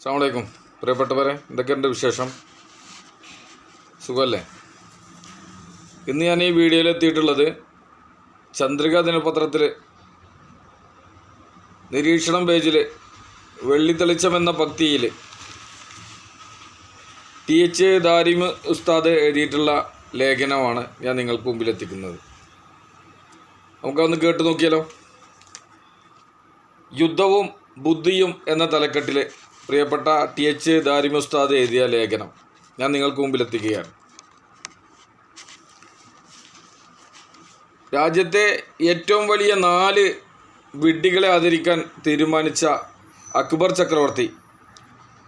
അസ്സലാമു അലൈക്കും പ്രിയപ്പെട്ടവരെ, എന്തൊക്കെയുണ്ട് വിശേഷം? സുഖമല്ലേ? ഇന്ന് ഞാൻ ഈ വീഡിയോയിൽ എത്തിയിട്ടുള്ളത് ചന്ദ്രിക ദിനപത്രത്തിൽ നിരീക്ഷണം പേജിൽ വെള്ളിത്തെളിച്ചം എന്ന പക്തിയിൽ TH ദാരിം ഉസ്താദ് എഴുതിയിട്ടുള്ള ലേഖനമാണ് ഞാൻ നിങ്ങൾക്ക് മുമ്പിൽ എത്തിക്കുന്നത്. നമുക്കതൊന്ന് കേട്ടു നോക്കിയാലോ. യുദ്ധവും ബുദ്ധിയും എന്ന തലക്കെട്ടിൽ പ്രിയപ്പെട്ട TH ദാരിം ഉസ്താദ് എഴുതിയ ലേഖനം ഞാൻ നിങ്ങൾക്ക് മുമ്പിൽ എത്തിക്കുകയാണ്. രാജ്യത്തെ ഏറ്റവും വലിയ 4 വിഡ്ഢികളെ ആദരിക്കാൻ തീരുമാനിച്ച അക്ബർ ചക്രവർത്തി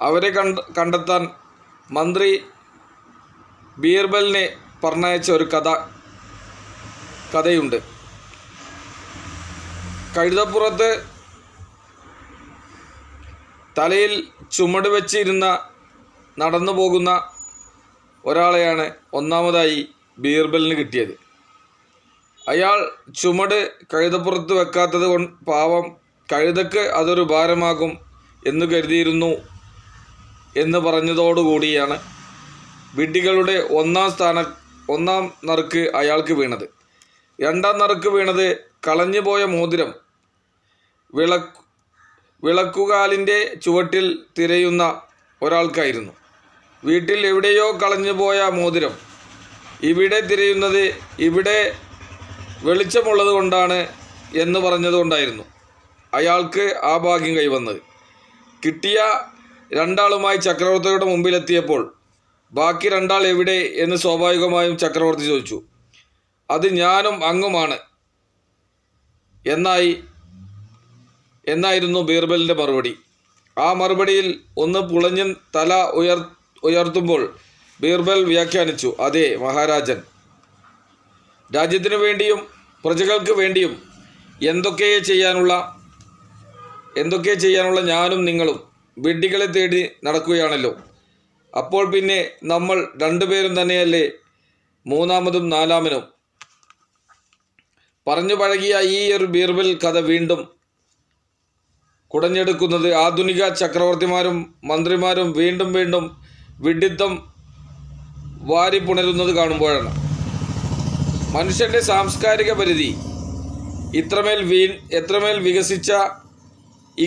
അവരെ കണ്ടെത്താൻ മന്ത്രി ബീർബലിനെ പറഞ്ഞയച്ച ഒരു കഥയുണ്ട്. കഴുതപ്പുറത്ത് തലയിൽ ചുമട് വെച്ചിരുന്ന നടന്നു പോകുന്ന ഒരാളെയാണ് ഒന്നാമതായി ബീർബലിന് കിട്ടിയത്. അയാൾ ചുമട് കഴുതപ്പുറത്ത് വെക്കാത്തത് കൊണ്ട് പാവം കഴുതക്ക് അതൊരു ഭാരമാകും എന്ന് കരുതിയിരുന്നു എന്ന് പറഞ്ഞതോടുകൂടിയാണ് വിഡ്ഢികളുടെ ഒന്നാം നറുക്ക് അയാൾക്ക് വീണത്. രണ്ടാം നറുക്ക് വീണത് കളഞ്ഞുപോയ മോതിരം വിളക്കുകാലിൻ്റെ ചുവട്ടിൽ തിരയുന്ന ഒരാൾക്കായിരുന്നു. വീട്ടിൽ എവിടെയോ കളഞ്ഞുപോയ മോതിരം ഇവിടെ തിരയുന്നത് ഇവിടെ വെളിച്ചമുള്ളത് കൊണ്ടാണ് എന്ന് പറഞ്ഞതുകൊണ്ടായിരുന്നു അയാൾക്ക് ആ ഭാഗ്യം കൈവന്നത്. കിട്ടിയ 2 ആളുമായി ചക്രവർത്തിയുടെ മുമ്പിലെത്തിയപ്പോൾ ബാക്കി 2 ആൾ എവിടെ എന്ന് സ്വാഭാവികമായും ചക്രവർത്തി ചോദിച്ചു. അത് ഞാനും അങ്ങുമാണ് എന്നായിരുന്നു ബീർബലിൻ്റെ മറുപടി. ആ മറുപടിയിൽ ഒന്ന് പുളഞ്ഞ് തല ഉയർത്തുമ്പോൾ ബീർബൽ വ്യാഖ്യാനിച്ചു, അതെ മഹാരാജൻ, രാജ്യത്തിനു വേണ്ടിയും പ്രജകൾക്ക് വേണ്ടിയും എന്തൊക്കെ ചെയ്യാനുള്ള ഞാനും നിങ്ങളും വിഡ്ഢികളെ തേടി നടക്കുകയാണല്ലോ. അപ്പോൾ പിന്നെ നമ്മൾ 2 പേരും തന്നെയല്ലേ മൂന്നാമതും നാലാമനും? പറഞ്ഞു പഴകിയ ഈ ഒരു ബീർബൽ കഥ വീണ്ടും കുടഞ്ഞെടുക്കുന്നത് ആധുനിക ചക്രവർത്തിമാരും മന്ത്രിമാരും വീണ്ടും വിഡ്ഢിത്തം വാരിപ്പുണരുന്നത് കാണുമ്പോഴാണ്. മനുഷ്യൻ്റെ സാംസ്കാരിക പരിധി എത്രമേൽ വികസിച്ച ഈ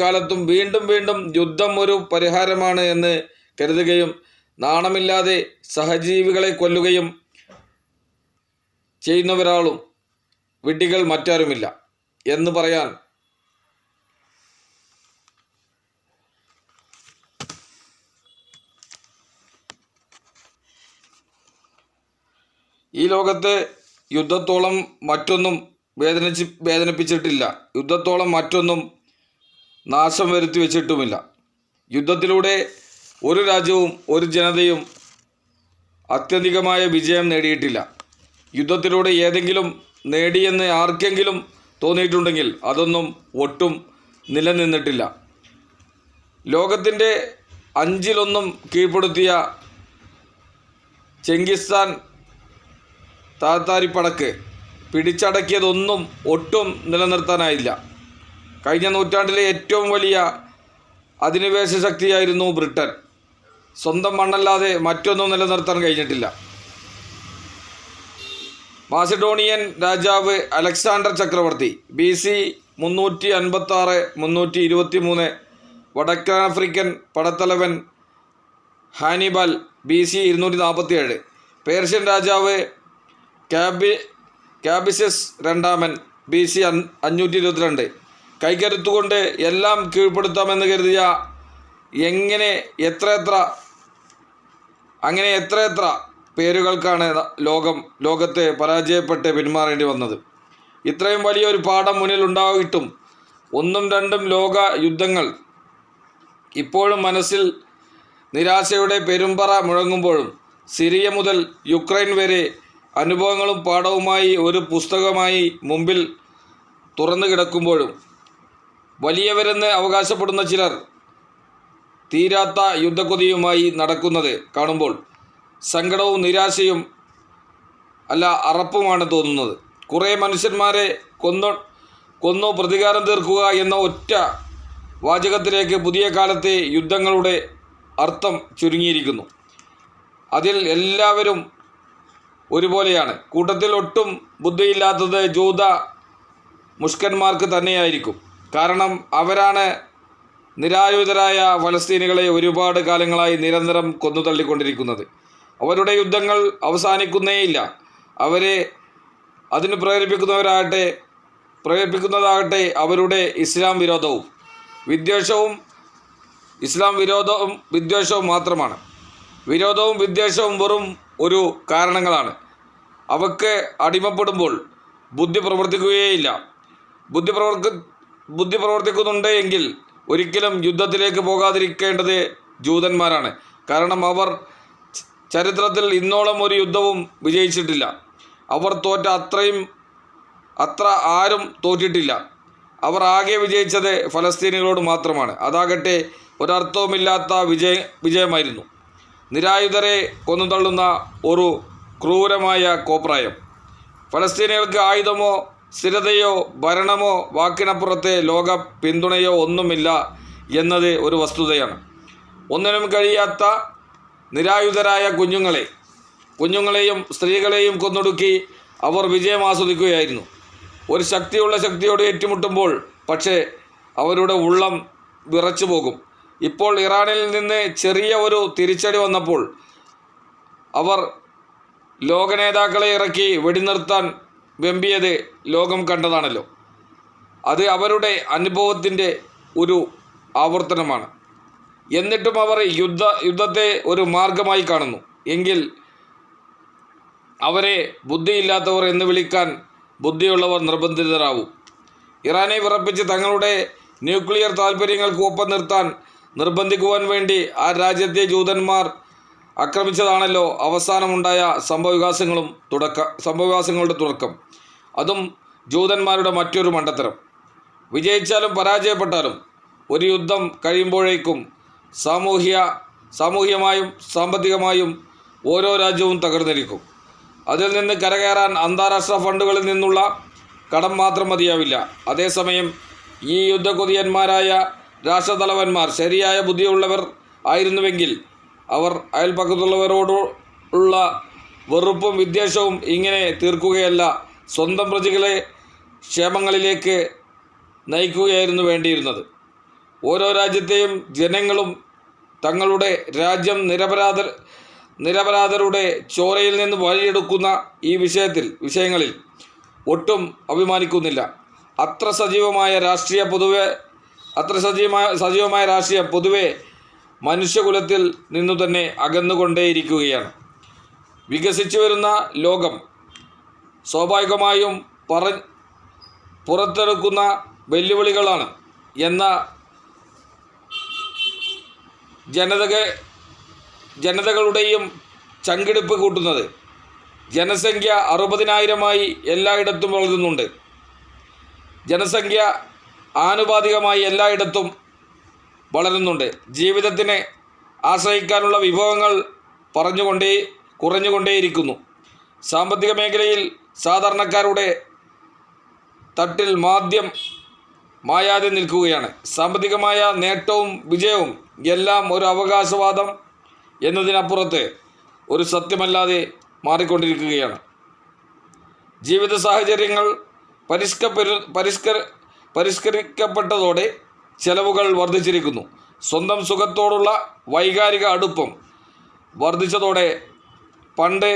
കാലത്തും വീണ്ടും യുദ്ധം ഒരു പരിഹാരമാണ് എന്ന് കരുതുകയും നാണമില്ലാതെ സഹജീവികളെ കൊല്ലുകയും ചെയ്യുന്നവരാളും വിഡ്ഢികൾ മറ്റാരുമില്ല എന്ന് പറയാൻ ഈ ലോകത്തെ യുദ്ധത്തോളം മറ്റൊന്നും വേദനിപ്പിച്ചിട്ടില്ല. യുദ്ധത്തോളം മറ്റൊന്നും നാശം വരുത്തി വെച്ചിട്ടുമില്ല. യുദ്ധത്തിലൂടെ ഒരു രാജ്യവും ഒരു ജനതയും അത്യന്തികമായ വിജയം നേടിയിട്ടില്ല. യുദ്ധത്തിലൂടെ ഏതെങ്കിലും നേടിയെന്ന് ആർക്കെങ്കിലും തോന്നിയിട്ടുണ്ടെങ്കിൽ അതൊന്നും ഒട്ടും നിലനിന്നിട്ടില്ല. ലോകത്തിൻ്റെ 1/5 കീഴ്പ്പെടുത്തിയ ചെങ്കിസ്ഥാൻ താത്താരിപ്പടക്ക് പിടിച്ചടക്കിയതൊന്നും ഒട്ടും നിലനിർത്താനായില്ല. കഴിഞ്ഞ നൂറ്റാണ്ടിലെ ഏറ്റവും വലിയ അധിനിവേശ ശക്തിയായിരുന്നു ബ്രിട്ടൻ. സ്വന്തം മണ്ണല്ലാതെ മറ്റൊന്നും നിലനിർത്താൻ കഴിഞ്ഞിട്ടില്ല. മാസിഡോണിയൻ രാജാവ് അലക്സാണ്ടർ ചക്രവർത്തി BC 356-323, വടക്കാഫ്രിക്കൻ പടത്തലവൻ ഹാനിബാൽ BC 247, പേർഷ്യൻ രാജാവ് കാബിസസ് രണ്ടാമൻ BC 522 കൈകരുത്തുകൊണ്ട് എല്ലാം കീഴ്പ്പെടുത്താമെന്ന് കരുതിയ എത്ര പേരുകൾക്കാണ് ലോകത്തെ പരാജയപ്പെട്ട് പിന്മാറേണ്ടി വന്നത്. ഇത്രയും വലിയൊരു പാഠം മുന്നിൽ ഉണ്ടായിട്ടും 1ഉം 2ഉം ലോക യുദ്ധങ്ങൾ ഇപ്പോഴും മനസ്സിൽ നിരാശയുടെ പെരുമ്പറ മുഴങ്ങുമ്പോഴും സിറിയ മുതൽ യുക്രൈൻ വരെ അനുഭവങ്ങളും പാഠവുമായി ഒരു പുസ്തകമായി മുമ്പിൽ തുറന്നു കിടക്കുമ്പോഴും വലിയവരെന്ന് അവകാശപ്പെടുന്ന ചിലർ തീരാത്ത യുദ്ധക്കൊതിയുമായി നടക്കുന്നത് കാണുമ്പോൾ സങ്കടവും നിരാശയും അല്ല അറപ്പുമാണ് തോന്നുന്നത്. കുറേ മനുഷ്യന്മാരെ കൊന്നു പ്രതികാരം തീർക്കുക എന്ന ഒറ്റ വാചകത്തിലേക്ക് പുതിയ കാലത്തെ യുദ്ധങ്ങളുടെ അർത്ഥം ചുരുങ്ങിയിരിക്കുന്നു. അതിൽ എല്ലാവരും ഒരുപോലെയാണ്. കൂട്ടത്തിൽ ഒട്ടും ബുദ്ധിയില്ലാത്തത് ജൂത മുഷ്കന്മാർക്ക് തന്നെയായിരിക്കും. കാരണം അവരാണ് നിരായുധരായ ഫലസ്തീനികളെ ഒരുപാട് കാലങ്ങളായി നിരന്തരം കൊന്നുതള്ളിക്കൊണ്ടിരിക്കുന്നത്. അവരുടെ യുദ്ധങ്ങൾ അവസാനിക്കുന്നേയില്ല. അവരെ അതിന് പ്രേരിപ്പിക്കുന്നതാകട്ടെ അവരുടെ ഇസ്ലാം വിരോധവും വിദ്വേഷവും. ഇസ്ലാം വിദ്വേഷവും മാത്രമാണ്. വിരോധവും വിദ്വേഷവും വെറും ഒരു കാരണങ്ങളാണ്. അവക്ക് അടിമപ്പെടുമ്പോൾ ബുദ്ധി പ്രവർത്തിക്കുകയേയില്ല. ബുദ്ധി പ്രവർത്തിക്കുന്നുണ്ട് എങ്കിൽ ഒരിക്കലും യുദ്ധത്തിലേക്ക് പോകാതിരിക്കേണ്ടത് ജൂതന്മാരാണ്. കാരണം അവർ ചരിത്രത്തിൽ ഇന്നോളം ഒരു യുദ്ധവും വിജയിച്ചിട്ടില്ല. അവർ തോറ്റ അത്ര ആരും തോറ്റിട്ടില്ല. അവർ ആകെ വിജയിച്ചത് ഫലസ്തീനികളോട് മാത്രമാണ്. അതാകട്ടെ ഒരർത്ഥവുമില്ലാത്ത വിജയമായിരുന്നു. നിരായുധരെ കൊന്നുതള്ളുന്ന ഒരു ക്രൂരമായ കോപ്രായം. ഫലസ്തീനികൾക്ക് ആയുധമോ സ്ഥിരതയോ ഭരണമോ വാക്കിനപ്പുറത്തെ ലോക പിന്തുണയോ ഒന്നുമില്ല എന്നത് ഒരു വസ്തുതയാണ്. ഒന്നിനും കഴിയാത്ത നിരായുധരായ കുഞ്ഞുങ്ങളെയും സ്ത്രീകളെയും കൊന്നൊടുക്കി അവർ വിജയം ആസ്വദിക്കുകയായിരുന്നു. ഒരു ശക്തിയോട് ഏറ്റുമുട്ടുമ്പോൾ പക്ഷേ അവരുടെ ഉള്ളം വിറച്ചു പോകും. ഇപ്പോൾ ഇറാനിൽ നിന്ന് ചെറിയ ഒരു തിരിച്ചടി വന്നപ്പോൾ അവർ ലോക നേതാക്കളെ ഇറക്കി വെടിനിർത്താൻ വെമ്പിയത് ലോകം കണ്ടതാണല്ലോ. അത് അവരുടെ അനുഭവത്തിൻ്റെ ഒരു ആവർത്തനമാണ്. എന്നിട്ടും അവർ യുദ്ധത്തെ ഒരു മാർഗമായി കാണുന്നു. എങ്കിൽ അവരെ ബുദ്ധിയില്ലാത്തവർ എന്ന് വിളിക്കാൻ ബുദ്ധിയുള്ളവർ നിർബന്ധിതരാവും. ഇറാനെ വിറപ്പിച്ച് തങ്ങളുടെ ന്യൂക്ലിയർ താൽപ്പര്യങ്ങൾക്ക് ഒപ്പം നിർത്താൻ നിർബന്ധിക്കുവാൻ വേണ്ടി ആ രാജ്യത്തെ ജൂതന്മാർ ആക്രമിച്ചതാണല്ലോ അവസാനമുണ്ടായ സംഭവവികാസങ്ങളുടെ തുടക്കം. അതും ജൂതന്മാരുടെ മറ്റൊരു മണ്ടത്തരം. വിജയിച്ചാലും പരാജയപ്പെട്ടാലും ഒരു യുദ്ധം കഴിയുമ്പോഴേക്കും സാമൂഹ്യമായും സാമ്പത്തികമായും ഓരോ രാജ്യവും തകർന്നിരിക്കും. അതിൽ നിന്ന് കരകയറാൻ അന്താരാഷ്ട്ര ഫണ്ടുകളിൽ നിന്നുള്ള കടം മാത്രം മതിയാവില്ല. അതേസമയം ഈ യുദ്ധകൊതിയന്മാരായ രാഷ്ട്രതലവന്മാർ ശരിയായ ബുദ്ധിയുള്ളവർ ആയിരുന്നുവെങ്കിൽ അവർ അയൽപക്കത്തുള്ളവരോടുള്ള വെറുപ്പും വിദ്വേഷവും ഇങ്ങനെ തീർക്കുകയല്ല, സ്വന്തം പ്രജകളെ ക്ഷേമങ്ങളിലേക്ക് നയിക്കുകയായിരുന്നു വേണ്ടിയിരുന്നത്. ഓരോ രാജ്യത്തെയും ജനങ്ങളും തങ്ങളുടെ രാജ്യം നിരപരാധരുടെ ചോരയിൽ നിന്ന് വഴിയെടുക്കുന്ന ഈ വിഷയങ്ങളിൽ ഒട്ടും അഭിമാനിക്കുന്നില്ല. അത്ര സജീവമായ രാഷ്ട്രീയം പൊതുവെ മനുഷ്യകുലത്തിൽ നിന്നു തന്നെ അകന്നുകൊണ്ടേയിരിക്കുകയാണ്. വികസിച്ചു വരുന്ന ലോകം സ്വാഭാവികമായും പുറത്തെടുക്കുന്ന വെല്ലുവിളികളാണ് എന്ന ജനതകളുടെയും ചങ്കിടിപ്പ് കൂട്ടുന്നത്. ജനസംഖ്യ 60,000-ആയി എല്ലായിടത്തും വളരുന്നുണ്ട്. ജനസംഖ്യ ആനുപാതികമായി എല്ലായിടത്തും വളരുന്നുണ്ട്. ജീവിതത്തിന് ആശ്രയിക്കാനുള്ള വിഭവങ്ങൾ കുറഞ്ഞുകൊണ്ടേയിരിക്കുന്നു. സാമ്പത്തിക മേഖലയിൽ സാധാരണക്കാരുടെ തട്ടിൽ മായാതെ നിൽക്കുകയാണ്. സാമ്പത്തികമായ നേട്ടവും വിജയവും എല്ലാം ഒരു അവകാശവാദം എന്നതിനപ്പുറത്ത് ഒരു സത്യമല്ലാതെ മാറിക്കൊണ്ടിരിക്കുകയാണ്. ജീവിത സാഹചര്യങ്ങൾ പരിഷ്കരിക്കപ്പെട്ടതോടെ ചെലവുകൾ വർദ്ധിച്ചിരിക്കുന്നു. സ്വന്തം സുഖത്തോടുള്ള വൈകാരിക അടുപ്പം വർദ്ധിച്ചതോടെ പണ്ട്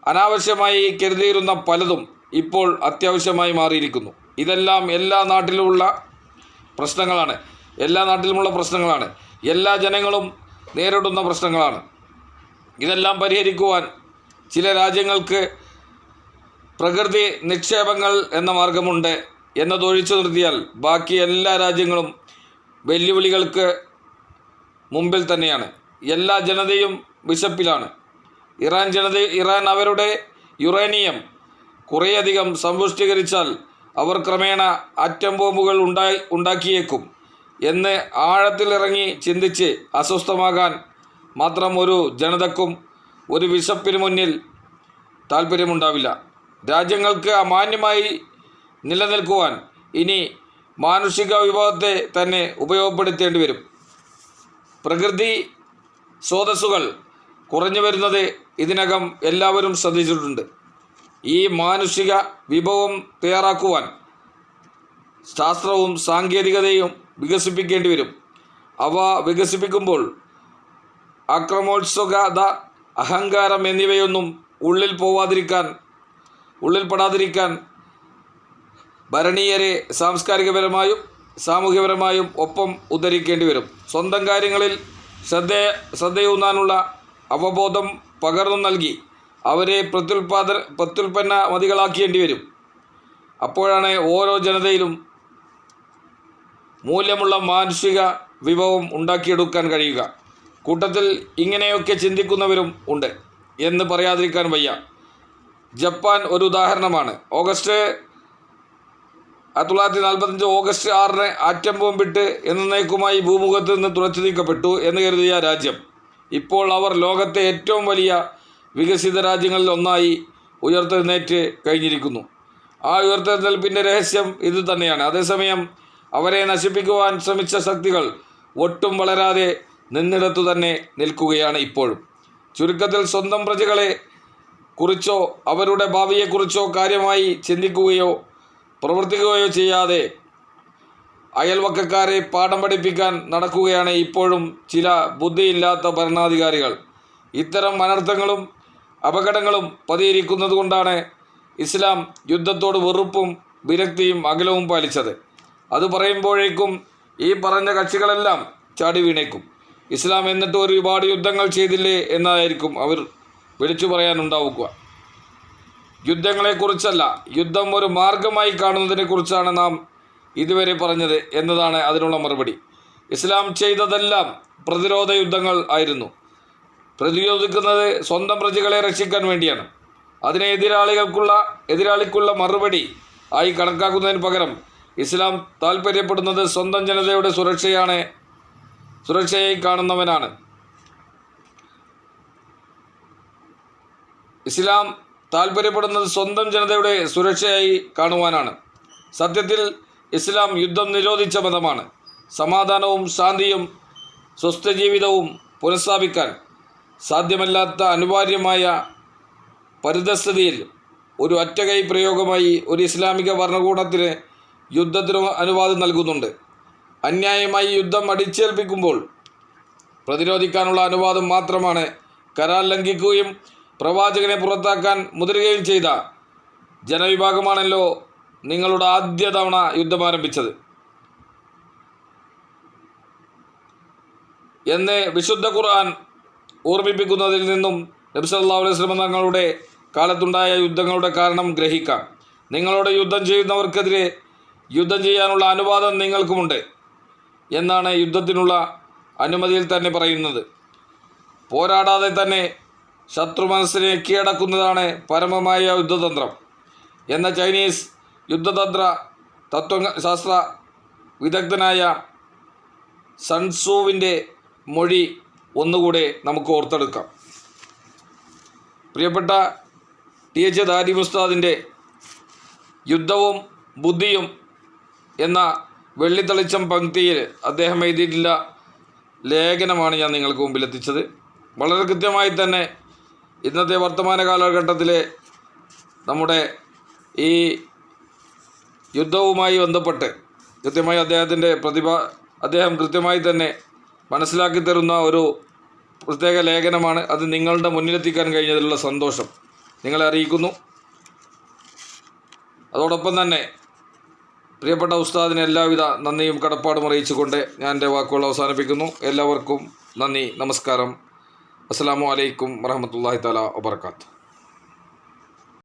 അനാവശ്യമായി കരുതിയിരുന്ന പലതും ഇപ്പോൾ അത്യാവശ്യമായി മാറിയിരിക്കുന്നു. ഇതെല്ലാം എല്ലാ നാട്ടിലുമുള്ള പ്രശ്നങ്ങളാണ്. എല്ലാ ജനങ്ങളും നേരിടുന്ന പ്രശ്നങ്ങളാണ്. ഇതെല്ലാം പരിഹരിക്കുവാൻ ചില രാജ്യങ്ങൾക്ക് പ്രകൃതി നിക്ഷേപങ്ങൾ എന്ന മാർഗമുണ്ട് എന്നതൊഴിച്ചു നിർത്തിയാൽ ബാക്കി എല്ലാ രാജ്യങ്ങളും വെല്ലുവിളികൾക്ക് മുമ്പിൽ തന്നെയാണ്. എല്ലാ ജനതയും വിശപ്പിലാണ്. ഇറാൻ അവരുടെ യുറേനിയം കുറേയധികം സമ്പുഷ്ടീകരിച്ചാൽ അവർ ക്രമേണ ആറ്റം ബോംബുകൾ ഉണ്ടാക്കിയേക്കും എന്ന് ആഴത്തിലിറങ്ങി ചിന്തിച്ച് അസ്വസ്ഥമാകാൻ മാത്രം ഒരു ജനതക്കും ഒരു വിശപ്പിന് മുന്നിൽ താല്പര്യമുണ്ടാവില്ല. രാജ്യങ്ങൾക്ക് അമാന്യമായി നിലനിൽക്കുവാൻ ഇനി മാനുഷിക വിഭവത്തെ തന്നെ ഉപയോഗപ്പെടുത്തേണ്ടി വരും. പ്രകൃതി സ്രോതസ്സുകൾ കുറഞ്ഞു വരുന്നത് ഇതിനകം എല്ലാവരും ശ്രദ്ധിച്ചിട്ടുണ്ട്. ഈ മാനുഷിക വിഭവം തയ്യാറാക്കുവാൻ ശാസ്ത്രവും സാങ്കേതികതയും വികസിപ്പിക്കേണ്ടി വരും. അവ വികസിപ്പിക്കുമ്പോൾ ആക്രമോത്സുകത, അഹങ്കാരം എന്നിവയൊന്നും ഉള്ളിൽപ്പെടാതിരിക്കാൻ ഭരണീയരെ സാംസ്കാരികപരമായും സാമൂഹ്യപരമായും ഒപ്പം ഉദ്ധരിക്കേണ്ടി വരും. സ്വന്തം കാര്യങ്ങളിൽ ശ്രദ്ധയൂന്നാനുള്ള അവബോധം പകർന്നു നൽകി അവരെ പ്രത്യുൽപ്പന്നമതികളാക്കേണ്ടി വരും. അപ്പോഴാണ് ഓരോ ജനതയിലും മൂല്യമുള്ള മാനുഷിക വിഭവം ഉണ്ടാക്കിയെടുക്കാൻ കഴിയുക. കൂട്ടത്തിൽ ഇങ്ങനെയൊക്കെ ചിന്തിക്കുന്നവരും ഉണ്ട് എന്ന് പറയാതിരിക്കാൻ വയ്യ. ജപ്പാൻ ഒരു ഉദാഹരണമാണ്. 1945 ഓഗസ്റ്റ് 6 ആറ്റം ബോംബിട്ട് എന്നേക്കുമായി ഭൂമുഖത്ത് നിന്ന് തുറച്ചു നീക്കപ്പെട്ടു എന്ന് കരുതിയ രാജ്യം ഇപ്പോൾ അവർ ലോകത്തെ ഏറ്റവും വലിയ വികസിത രാജ്യങ്ങളിൽ ഒന്നായി ഉയർത്തെഴുന്നേറ്റ് കഴിഞ്ഞിരിക്കുന്നു. ആ ഉയർത്തെഴുന്നേൽപ്പിൻ്റെ രഹസ്യം ഇത് തന്നെയാണ്. അതേസമയം അവരെ നശിപ്പിക്കുവാൻ ശ്രമിച്ച ശക്തികൾ ഒട്ടും വളരാതെ നിന്നിടത്തു തന്നെ നിൽക്കുകയാണ് ഇപ്പോഴും. ചുരുക്കത്തിൽ സ്വന്തം പ്രജകളെ കുറിച്ചോ അവരുടെ ഭാവിയെക്കുറിച്ചോ കാര്യമായി ചിന്തിക്കുകയോ പ്രവർത്തിക്കുകയോ ചെയ്യാതെ അയൽവക്കക്കാരെ പാഠം പഠിപ്പിക്കാൻ നടക്കുകയാണ് ഇപ്പോഴും ചില ബുദ്ധിയില്ലാത്ത ഭരണാധികാരികൾ. ഇത്തരം അനർത്ഥങ്ങളും അപകടങ്ങളും പതിയിരിക്കുന്നത് കൊണ്ടാണ് ഇസ്ലാം യുദ്ധത്തോട് വെറുപ്പും വിരക്തിയും അകലവും പാലിച്ചത്. അത് പറയുമ്പോഴേക്കും ഈ പറഞ്ഞ കക്ഷികളെല്ലാം ചാടി വീണേക്കും. ഇസ്ലാം എന്നിട്ട് ഒരുപാട് യുദ്ധങ്ങൾ ചെയ്തില്ലേ എന്നായിരിക്കും അവർ വിളിച്ചു പറയാനുണ്ടാവുക. യുദ്ധങ്ങളെക്കുറിച്ചല്ല, യുദ്ധം ഒരു മാർഗമായി കാണുന്നതിനെക്കുറിച്ചാണ് നാം ഇതുവരെ പറഞ്ഞത് എന്നതാണ് അതിനുള്ള മറുപടി. ഇസ്ലാം ചെയ്തതെല്ലാം പ്രതിരോധ യുദ്ധങ്ങൾ ആയിരുന്നു. പ്രതിരോധിക്കുന്നത് സ്വന്തം പ്രജകളെ രക്ഷിക്കാൻ വേണ്ടിയാണ്. അതിനെ എതിരാളിക്കുള്ള മറുപടി ആയി കണക്കാക്കുന്നതിന് പകരം ഇസ്ലാം താൽപ്പര്യപ്പെടുന്നത് സ്വന്തം ജനതയുടെ സുരക്ഷയായി കാണുന്നവനാണ്. ഇസ്ലാം താൽപ്പര്യപ്പെടുന്നത് സ്വന്തം ജനതയുടെ സുരക്ഷയായി കാണുവാനാണ്. സത്യത്തിൽ ഇസ്ലാം യുദ്ധം നിരോധിച്ച മതമാണ്. സമാധാനവും ശാന്തിയും സ്വസ്ഥജീവിതവും പുനഃസ്ഥാപിക്കാൻ സാധ്യമല്ലാത്ത അനിവാര്യമായ പരിതസ്ഥിതിയിൽ ഒരു ഒറ്റകൈ പ്രയോഗമായി ഒരു ഇസ്ലാമിക ഭരണകൂടത്തിന് യുദ്ധത്തിന് അനുവാദം നൽകുന്നുണ്ട്. അന്യായമായി യുദ്ധം അടിച്ചേൽപ്പിക്കുമ്പോൾ പ്രതിരോധിക്കാനുള്ള അനുവാദം മാത്രമാണ്. കരാർ ലംഘിക്കുകയും പ്രവാചകനെ പുറത്താക്കാൻ മുതിരുകയും ചെയ്ത ജനവിഭാഗമാണല്ലോ നിങ്ങളുടെ ആദ്യ തവണ യുദ്ധം ആരംഭിച്ചത് എന്ന് വിശുദ്ധ ഖുർആൻ ഓർമ്മിപ്പിക്കുന്നതിൽ നിന്നും നബി സല്ലല്ലാഹു അലൈഹി വസല്ലം തങ്ങളുടെ കാലത്തുണ്ടായ യുദ്ധങ്ങളുടെ കാരണം ഗ്രഹിക്കാം. നിങ്ങളോട് യുദ്ധം ചെയ്യുന്നവർക്കെതിരെ യുദ്ധം ചെയ്യാനുള്ള അനുവാദം നിങ്ങൾക്കുമുണ്ട് എന്നാണ് യുദ്ധത്തിനുള്ള അനുമതിയിൽ തന്നെ പറയുന്നത്. പോരാടാതെ തന്നെ ശത്രു മനസ്സിനെ കീഴടക്കുന്നതാണ് പരമമായ യുദ്ധതന്ത്രം എന്ന ചൈനീസ് യുദ്ധതന്ത്ര തത്വശാസ്ത്ര വിദഗ്ധനായ സൺസൂവിൻ്റെ മൊഴി ഒന്നുകൂടെ നമുക്ക് ഓർത്തെടുക്കാം. പ്രിയപ്പെട്ട TH ദാരിമി ഉസ്താദിൻ്റെ യുദ്ധവും ബുദ്ധിയും എന്ന വെള്ളിത്തെളിച്ചം പങ്ക്തിയിൽ അദ്ദേഹം എഴുതിയിട്ടുള്ള ലേഖനമാണ് ഞാൻ നിങ്ങൾക്ക് മുമ്പിലെത്തിച്ചത്. വളരെ കൃത്യമായി തന്നെ ഇന്നത്തെ വർത്തമാന കാലഘട്ടത്തിലെ നമ്മുടെ ഈ യുദ്ധവുമായി ബന്ധപ്പെട്ട് കൃത്യമായി അദ്ദേഹം കൃത്യമായി തന്നെ മനസ്സിലാക്കി തരുന്ന ഒരു പ്രത്യേക ലേഖനമാണ്. അത് നിങ്ങളുടെ മുന്നിലെത്തിക്കാൻ കഴിഞ്ഞതിലുള്ള സന്തോഷം നിങ്ങളെ അറിയിക്കുന്നു. അതോടൊപ്പം തന്നെ പ്രിയപ്പെട്ട ഉസ്താദിന് എല്ലാവിധ നന്ദിയും കടപ്പാടും അറിയിച്ചുകൊണ്ട് ഞാൻ എൻ്റെ വാക്കുകൾ അവസാനിപ്പിക്കുന്നു. എല്ലാവർക്കും നന്ദി, നമസ്കാരം. അസ്സലാമു അലൈക്കും വറഹ്മത്തുള്ളാഹി തആല വബറകാതുഹു.